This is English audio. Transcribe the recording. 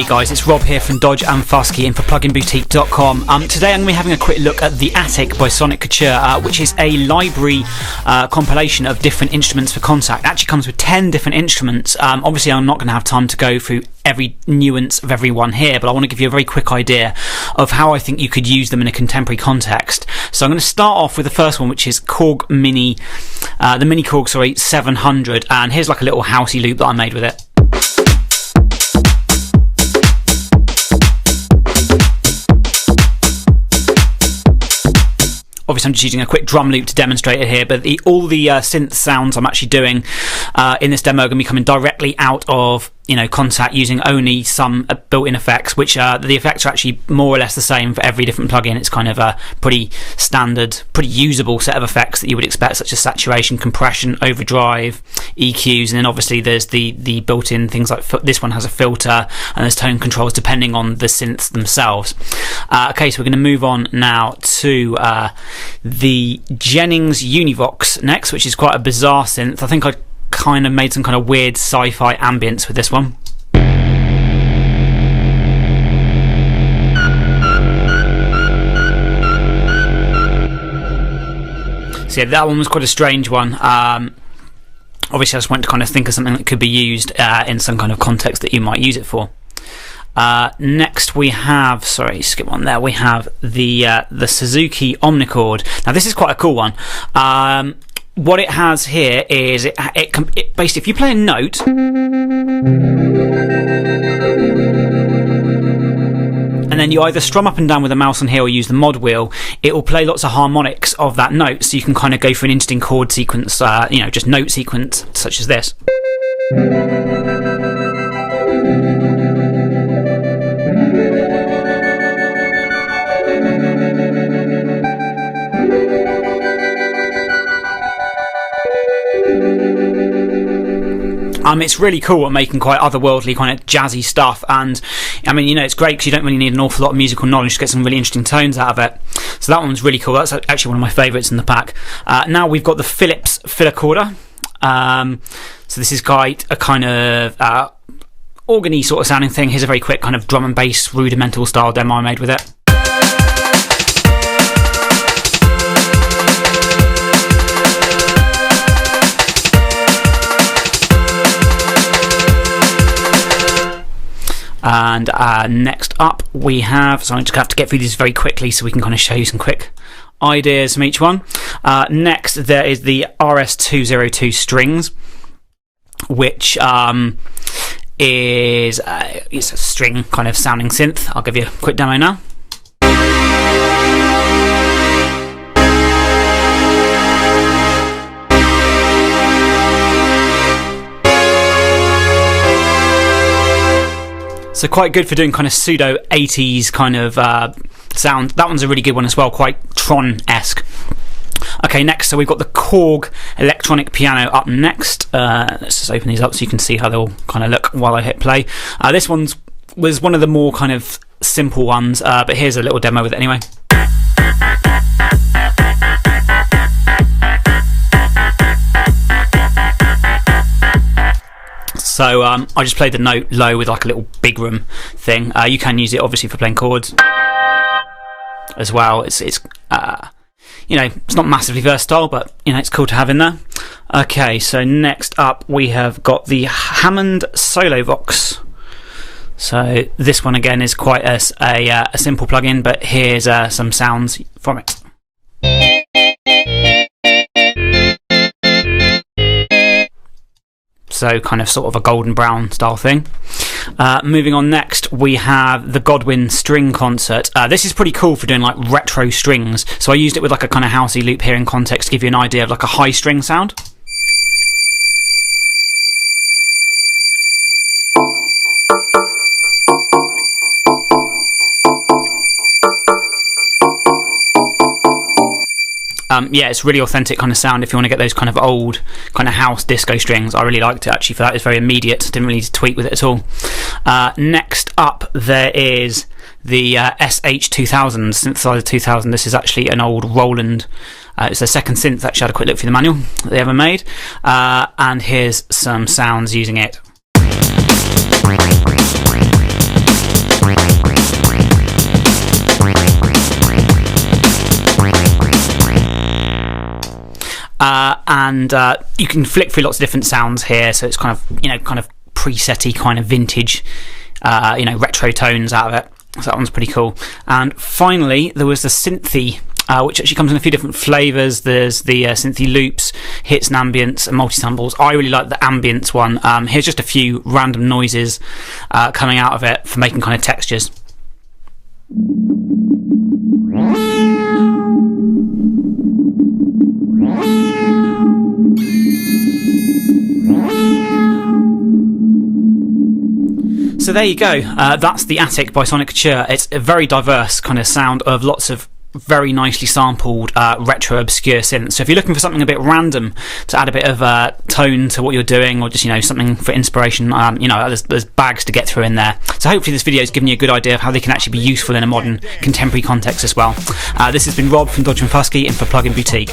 Hey guys, it's Rob here from Dodge and Fusky and for pluginboutique.com. Today I'm going to be having a quick look at The Attic by SonicCouture, which is a library compilation of different instruments for Kontakt. It actually comes with 10 different instruments. Obviously I'm not going to have time to go through every nuance of every one here, but I want to give you a very quick idea of how I think you could use them in a contemporary context. So I'm going to start off with the first one, which is Korg Mini, the Mini Korg 700, and here's like a little housey loop that I made with it. Obviously I'm just using a quick drum loop to demonstrate it here, but all the synth sounds I'm actually doing in this demo are going to be coming directly out of Kontakt, using only some built-in effects, which the effects are actually more or less the same for every different plugin. It's kind of a pretty standard, pretty usable set of effects that you would expect, such as saturation, compression, overdrive, EQs, and then obviously there's the built-in things like this one has a filter, and there's tone controls depending on the synths themselves. Okay, so we're going to move on now to the Jennings Univox next, which is quite a bizarre synth. I think I kind of made some kind of weird sci-fi ambience with this one. So yeah, that one was quite a strange one. Obviously I just wanted to kind of think of something that could be used in some kind of context that you might use it for. Next we have, sorry, skip one there, we have the Suzuki Omnichord. Now this is quite a cool one. What it has here is it basically, if you play a note and then you either strum up and down with the mouse on here or use the mod wheel, it will play lots of harmonics of that note, so you can kind of go for an interesting chord sequence, just note sequence such as this. It's really cool at making quite otherworldly, kind of jazzy stuff, and I mean, it's great because you don't really need an awful lot of musical knowledge to get some really interesting tones out of it. So that one's really cool. That's actually one of my favourites in the pack. Now we've got the Philips Filicorder. So this is quite a kind of organy sort of sounding thing. Here's a very quick kind of drum and bass rudimental style demo I made with it. And next up we have, so I'm just going to have to get through these very quickly so we can kind of show you some quick ideas from each one. Next there is the RS202 Strings, which is it's a string kind of sounding synth. I'll give you a quick demo now. So quite good for doing kind of pseudo 80s kind of sound. That one's a really good one as well, quite Tron-esque. Okay, next, so we've got the Korg electronic piano up next. Let's just open these up so you can see how they'll kind of look while I hit play. This was one of the more kind of simple ones, but here's a little demo with it anyway. So I just played the note low with like a little big room thing. You can use it obviously for playing chords as well. It's not massively versatile, but it's cool to have in there. Okay, so next up we have got the Hammond Solo Box. So this one again is quite a simple plugin, but here's some sounds from it. So kind of sort of a golden brown style thing. Moving on next, we have the Godwin String Concert. This is pretty cool for doing like retro strings. So I used it with like a kind of housey loop here in context to give you an idea of like a high string sound. Yeah, it's really authentic kind of sound if you want to get those kind of old kind of house disco strings. I really liked it actually for that. It's very immediate. Didn't really need to tweak with it at all. Next up there is the SH2000, Synthesizer 2000. This is actually an old Roland. It's their second synth. Actually, I had a quick look through the manual that they ever made. And here's some sounds using it. and you can flick through lots of different sounds here. So it's kind of preset-y, kind of vintage, retro tones out of it. So that one's pretty cool. And finally, there was the synthy, which actually comes in a few different flavours. There's the synthy loops, hits and ambience, and multi-samples. I really like the ambience one. Here's just a few random noises coming out of it for making kind of textures. So there you go. That's The Attic by SonicCouture. It's a very diverse kind of sound of lots of very nicely sampled retro obscure synths. So if you're looking for something a bit random to add a bit of tone to what you're doing, or just something for inspiration, there's bags to get through in there. So hopefully this video has given you a good idea of how they can actually be useful in a modern contemporary context as well. This has been Rob from Dodge & Fusky and for Plug-in Boutique.